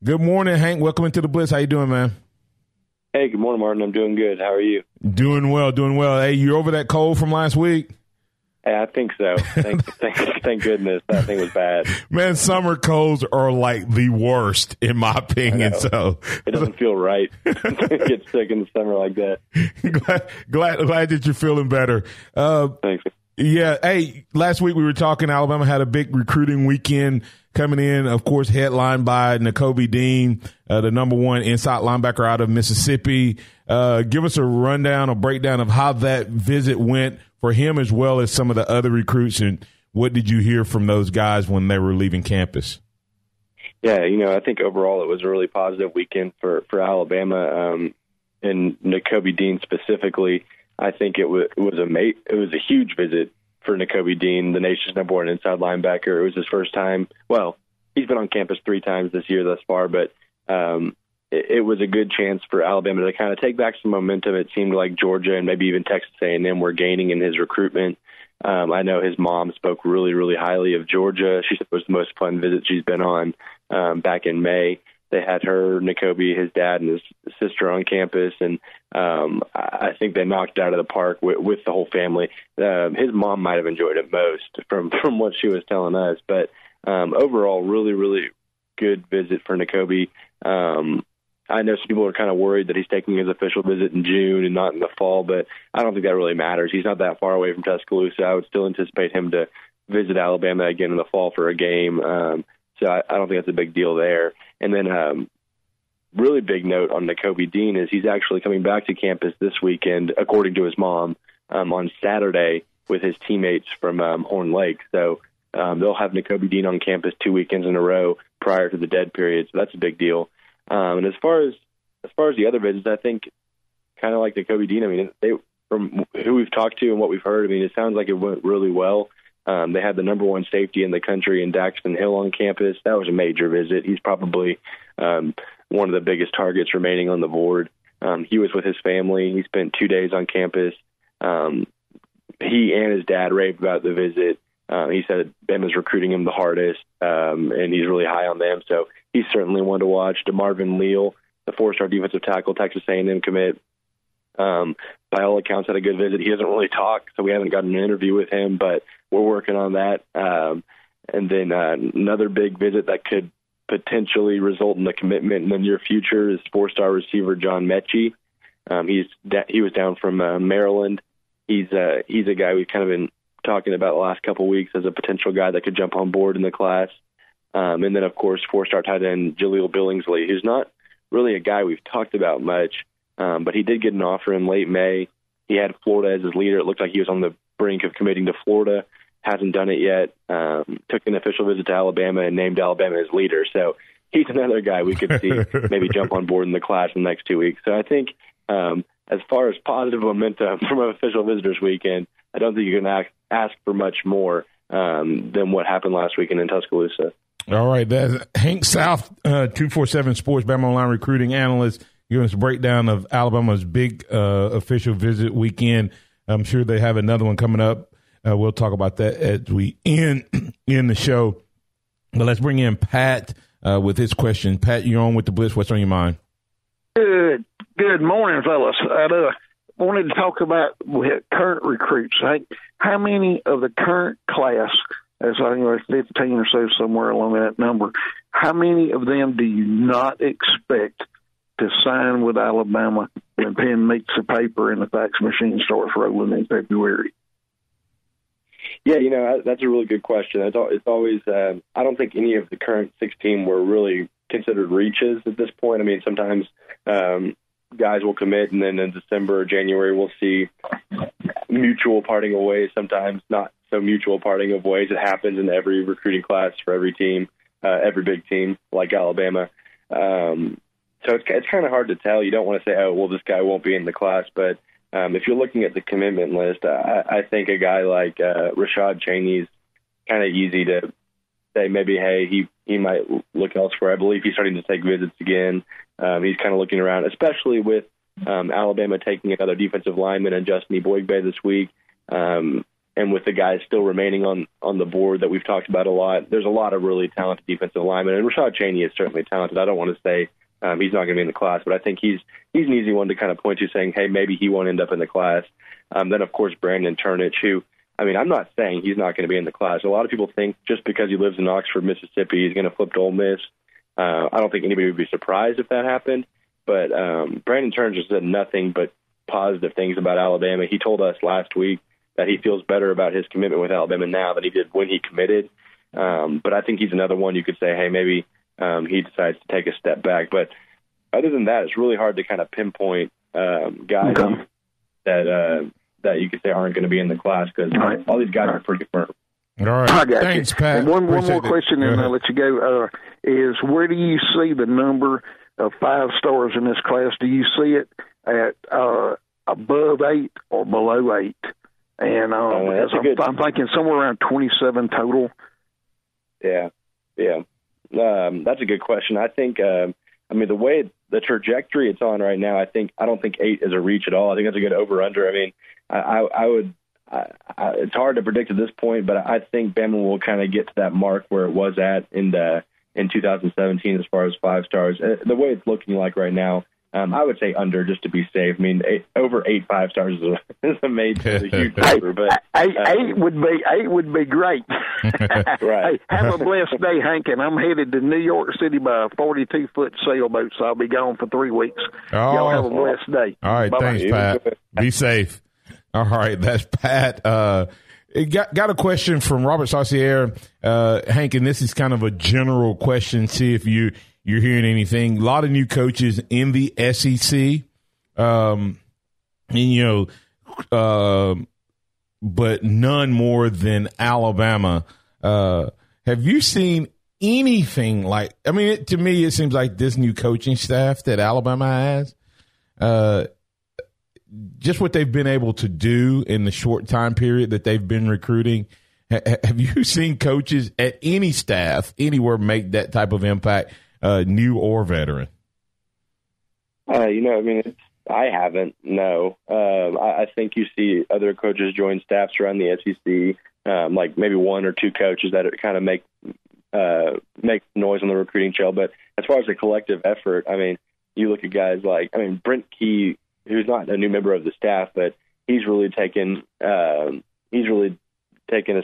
Good morning, Hank. Welcome into the Blitz. How you doing, man? Hey, good morning, Martin. I'm doing good. How are you? Doing well, doing well. Hey, you over that cold from last week? Hey, I think so. Thank goodness. That thing was bad. Man, summer colds are like the worst, in my opinion. So it doesn't feel right to get sick in the summer like that. glad that you're feeling better. Thanks. Yeah. Hey, last week we were talking. Alabama had a big recruiting weekend coming in, of course, headlined by Nakobe Dean, the number one inside linebacker out of Mississippi. Give us a rundown, a breakdown of how that visit went for him as well as some of the other recruits, and what did you hear from those guys when they were leaving campus? Yeah, I think overall it was a really positive weekend for Alabama, and Nakobe Dean specifically. I think it was a huge visit for Nakobe Dean, the nation's number one inside linebacker. It was his first time. Well, he's been on campus 3 times this year thus far, but it was a good chance for Alabama to kind of take back some momentum. It seemed like Georgia and maybe even Texas A&M were gaining in his recruitment. I know his mom spoke really, really highly of Georgia. She said it was the most fun visit she's been on back in May. They had her, Nakobe, his dad, and his sister on campus, and I think they knocked it out of the park with the whole family. His mom might have enjoyed it most from what she was telling us, but overall, really, really good visit for Nakobe. I know some people are kind of worried that he's taking his official visit in June and not in the fall, but I don't think that really matters. He's not that far away from Tuscaloosa. I would still anticipate him to visit Alabama again in the fall for a game. So I don't think that's a big deal there. And then really big note on Nakobe Dean is he's actually coming back to campus this weekend, according to his mom, on Saturday with his teammates from Horn Lake. So they'll have Nakobe Dean on campus 2 weekends in a row prior to the dead period. So that's a big deal. And as far as the other visits, I think kind of like Nakobe Dean, I mean, from who we've talked to and what we've heard, I mean, it sounds like it went really well. They had the number one safety in the country in Daxton Hill on campus. That was a major visit. He's probably one of the biggest targets remaining on the board. He was with his family. He spent 2 days on campus. He and his dad raved about the visit. He said Bama's recruiting him the hardest, and he's really high on them. So he's certainly one to watch. DeMarvin Leal, the 4-star defensive tackle, Texas A&M commit, by all accounts had a good visit. He doesn't really talk, so we haven't gotten an interview with him, but we're working on that. And then another big visit that could potentially result in a commitment in the near future is 4-star receiver John Mechie. He was down from Maryland. He's a guy we've kind of been talking about the last couple of weeks as a potential guy that could jump on board in the class. And then, of course, 4-star tight end Jaleel Billingsley, who's not really a guy we've talked about much, but he did get an offer in late May. He had Florida as his leader. It looked like he was on the brink of committing to Florida. Hasn't done it yet. Took an official visit to Alabama and named Alabama his leader. So he's another guy we could see maybe jump on board in the class in the next 2 weeks. So I think as far as positive momentum from an official visitors weekend, I don't think you can ask for much more than what happened last weekend in Tuscaloosa. All right. That's Hank South, 247 Sports, Bama Online recruiting analyst, giving us a breakdown of Alabama's big official visit weekend. I'm sure they have another one coming up. We'll talk about that as we end the show. But let's bring in Pat with his question. Pat, you're on with the Blitz. What's on your mind? Good morning, fellas. I wanted to talk about current recruits. How many of the current class, as I think there's 15 or so, somewhere along that number, how many of them do you not expect to sign with Alabama when pen meets the paper and the fax machine starts rolling in February? Yeah, that's a really good question. It's always I don't think any of the current 16 were really considered reaches at this point. I mean, sometimes guys will commit, and then in December or January we'll see mutual parting of ways, sometimes not so mutual parting of ways. It happens in every recruiting class for every team, every big team like Alabama. So it's kind of hard to tell. You don't want to say, oh, well, this guy won't be in the class, but if you're looking at the commitment list, I think a guy like Rashad Cheney's kind of easy to say maybe, hey, he might look elsewhere. I believe he's starting to take visits again. He's kind of looking around, especially with Alabama taking another defensive lineman and Justin Eboigbe this week. and with the guys still remaining on the board that we've talked about a lot, there's a lot of really talented defensive linemen. And Rashad Cheney is certainly talented. I don't want to say he's not going to be in the class, but I think he's an easy one to kind of point to, saying, hey, maybe he won't end up in the class. Then, of course, Brandon Turnich, who, I mean, I'm not saying he's not going to be in the class. A lot of people think just because he lives in Oxford, Mississippi, he's going to flip to Ole Miss. I don't think anybody would be surprised if that happened. But Brandon Turnich has said nothing but positive things about Alabama. He told us last week that he feels better about his commitment with Alabama now than he did when he committed. But I think he's another one you could say, hey, maybe he decides to take a step back. But other than that, it's really hard to kind of pinpoint guys that you could say aren't going to be in the class, because all these guys are pretty firm. All right. Thanks, Pat. And one more question, and I'll let you go, is where do you see the number of 5 stars in this class? Do you see it at above 8 or below 8? And I'm thinking somewhere around 27 total. Yeah. That's a good question. I think, the way the trajectory it's on right now, I don't think 8 is a reach at all. I think that's a good over-under. I mean, it's hard to predict at this point, but I think Bama will kind of get to that mark where it was at in 2017 as far as 5 stars. The way it's looking like right now, I would say under, just to be safe. I mean, over 8 5 stars is a huge number. But 8 would be great. Right. Hey, have a blessed day, Hank. And I'm headed to New York City by a 42-foot sailboat, so I'll be gone for 3 weeks. Y'all have a blessed day. All right, Bye-bye. thanks, Pat. Be safe. All right, that's Pat. Got a question from Robert Saucier, Hank, and this is kind of a general question. See if you're hearing anything. A lot of new coaches in the SEC, but none more than Alabama. Have you seen anything like? I mean, to me, it seems like this new coaching staff that Alabama has, just what they've been able to do in the short time period that they've been recruiting. Have you seen coaches at any staff anywhere make that type of impact, new or veteran? I haven't, no. I think you see other coaches join staffs around the SEC, like maybe 1 or 2 coaches that kind of make noise on the recruiting trail. But as far as a collective effort, I mean, you look at guys like, Brent Key, who's not a new member of the staff, but he's really taken a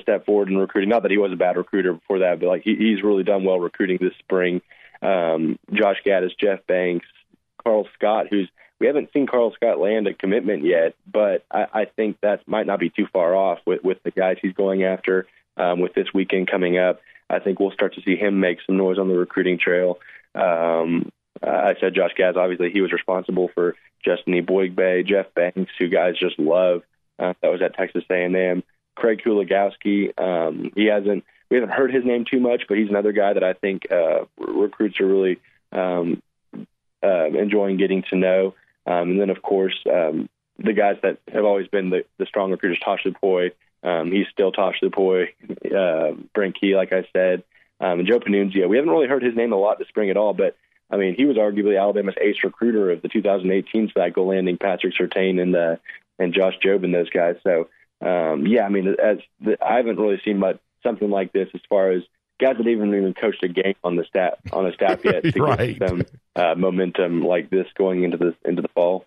step forward in recruiting. Not that he was a bad recruiter before that, but he's really done well recruiting this spring. Josh Gaddis, Jeff Banks, Carl Scott, we haven't seen Carl Scott land a commitment yet, but I think that might not be too far off with the guys he's going after. With this weekend coming up, I think we'll start to see him make some noise on the recruiting trail. I said Josh Gaddis, obviously he was responsible for Justin Eboigbe, Jeff Banks, who guys just love. That was at Texas A&M. Craig Kuligowski, we haven't heard his name too much, but he's another guy that I think recruits are really enjoying getting to know. And then, of course, the guys that have always been the strong recruiters, Tosh Lupoi. He's still Tosh Lupoi. Brent Key, like I said. And Joe Panunzio. We haven't really heard his name a lot this spring at all, but he was arguably Alabama's ace recruiter of the 2018 cycle, landing Patrick Surtain and Josh Jobe and those guys. So, I haven't really seen something like this as far as guys that even coached a game on a staff yet to right. get some momentum like this going into the fall.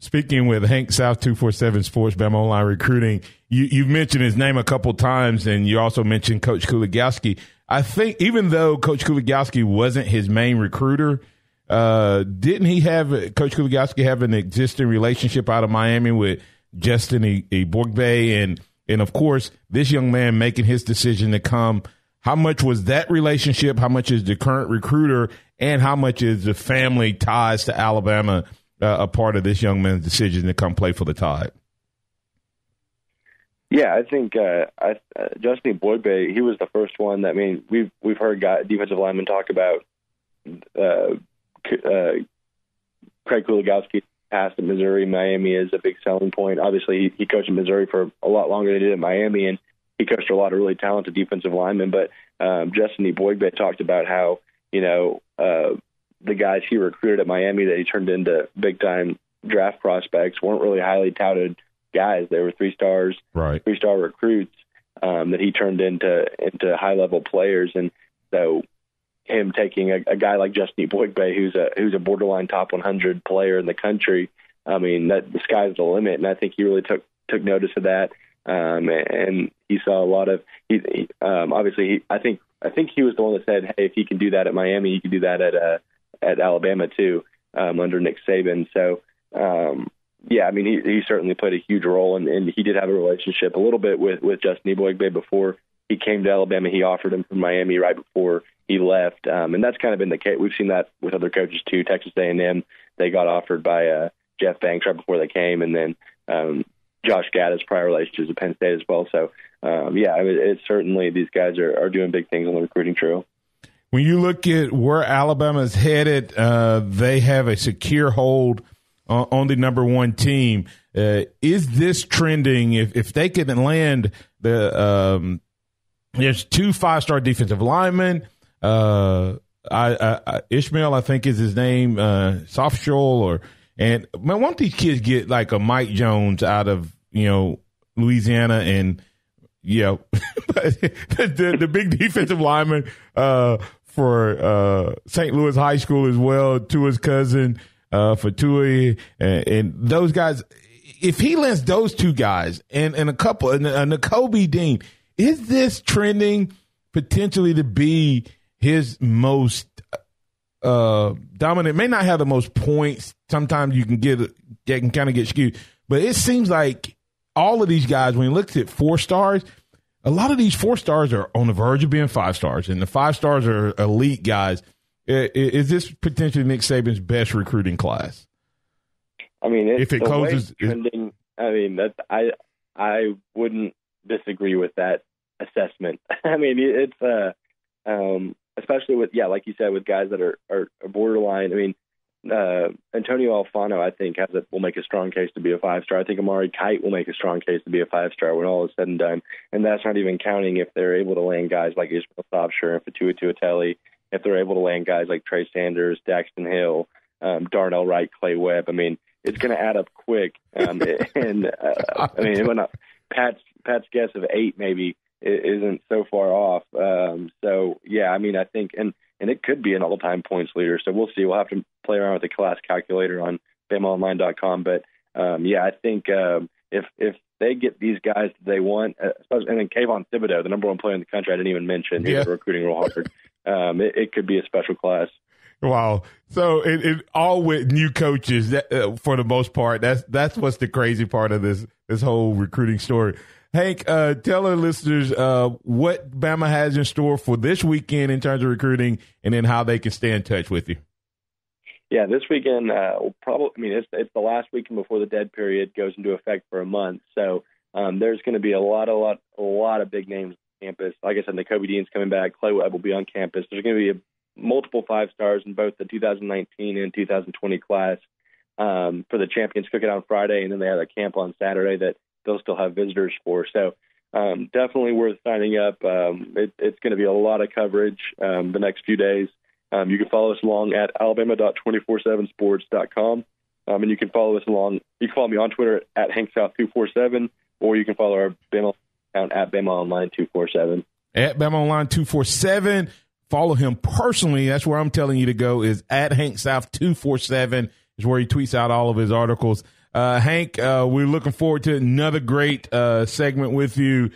Speaking with Hank South, 247 Sports, Bama Online Recruiting, you've mentioned his name a couple times, and you also mentioned Coach Kuligowski. I think even though Coach Kuligowski wasn't his main recruiter, didn't Coach Kuligowski have an existing relationship out of Miami with Justin Eboigbe, and of course, this young man making his decision to come? How much was that relationship? How much is the current recruiter, and how much is the family ties to Alabama a part of this young man's decision to come play for the Tide? Yeah, I think Justin Eboigbe, he was the first one. We've heard defensive linemen talk about Craig Kuligowski past at Missouri. Miami is a big selling point. Obviously, he coached in Missouri for a lot longer than he did at Miami, and he coached a lot of really talented defensive linemen. But Justin Eboigbe talked about how, the guys he recruited at Miami that he turned into big-time draft prospects weren't really highly touted guys. They were 3-stars, right, 3-star recruits that he turned into high-level players. And so him taking a guy like Justin Boigbe, who's a borderline top 100 player in the country, I mean, that the sky's the limit. And I think he really took notice of that. And he saw a lot of, I think he was the one that said, hey, if he can do that at Miami, he can do that at Alabama too, under Nick Saban. So, I mean, he certainly played a huge role, and he did have a relationship a little bit with Justin Boigbe before he came to Alabama. He offered him from Miami right before he left, and that's kind of been the case. We've seen that with other coaches too. Texas A&M, they got offered by Jeff Banks right before they came, and then Josh Gaddis' prior relationships at Penn State as well. So, I mean, it's certainly these guys are doing big things on the recruiting trail. When you look at where Alabama's headed, they have a secure hold on the number one team. Is this trending? If they can land there's 2 5-star defensive linemen. Ishmael, I think is his name, Softshore, and man, why don't these kids get like a Mike Jones out of, Louisiana, and the big defensive lineman for St. Louis High School as well, Tua's cousin for Tua, and those guys. If he lands those 2 guys and a couple, and Nakobe Dean, is this trending potentially to be his most dominant? May not have the most points. Sometimes you can kind of get skewed, but it seems like all of these guys, when you look at 4-stars, a lot of these 4-stars are on the verge of being 5-stars, and the 5-stars are elite guys. Is this potentially Nick Saban's best recruiting class? I mean, if it closes, trending, I mean, I wouldn't disagree with that assessment. I mean, it's especially with, like you said, with guys that are borderline. I mean, Antonio Alfano, I think, will make a strong case to be a 5-star. I think Amari Kite will make a strong case to be a 5-star when all is said and done. And that's not even counting if they're able to land guys like Ishmael Sobshire and Fatua Tuatele, if they're able to land guys like Trey Sanders, Daxton Hill, Darnell Wright, Clay Webb. I mean, it's going to add up quick. I mean, Pat's guess of 8 maybe isn't so far off. So, I mean, I think, and it could be an all-time points leader. So we'll see. We'll have to play around with the class calculator on BamaOnline.com. But, I think if they get these guys that they want, and then Kayvon Thibodeau, the number 1 player in the country, I didn't even mention. He's recruiting real hard. It could be a special class. Wow. So it all with new coaches for the most part. That's what's the crazy part of this whole recruiting story. Hank, tell our listeners what Bama has in store for this weekend in terms of recruiting, and then how they can stay in touch with you. Yeah, this weekend will probably. I mean, it's the last weekend before the dead period goes into effect for a month. So there's going to be a lot of big names on campus. Like I said, Nakobe Dean's coming back. Clay Webb will be on campus. There's going to be multiple 5-stars in both the 2019 and 2020 class for the Champions Cookout on Friday, and then they have a camp on Saturday that they'll still have visitors for. So definitely worth signing up. It's going to be a lot of coverage the next few days. You can follow us along at alabama.247sports.com. And you can follow us along. You can follow me on Twitter at HankSouth247, or you can follow our Bama account at BamaOnline247. At BamaOnline247. Follow him personally. That's where I'm telling you to go, is at HankSouth247 is where he tweets out all of his articles. Hank, we're looking forward to another great segment with you,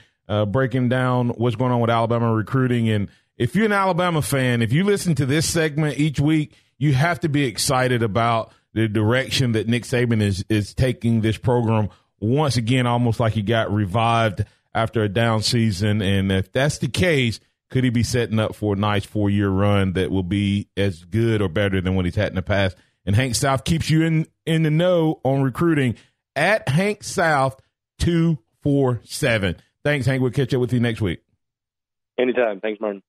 breaking down what's going on with Alabama recruiting. And if you're an Alabama fan, if you listen to this segment each week, you have to be excited about the direction that Nick Saban is taking this program once again, almost like he got revived after a down season. And if that's the case, could he be setting up for a nice 4-year run that will be as good or better than what he's had in the past? And Hank South keeps you in the know on recruiting at Hank South 247. Thanks, Hank. We'll catch up with you next week. Anytime. Thanks, Martin.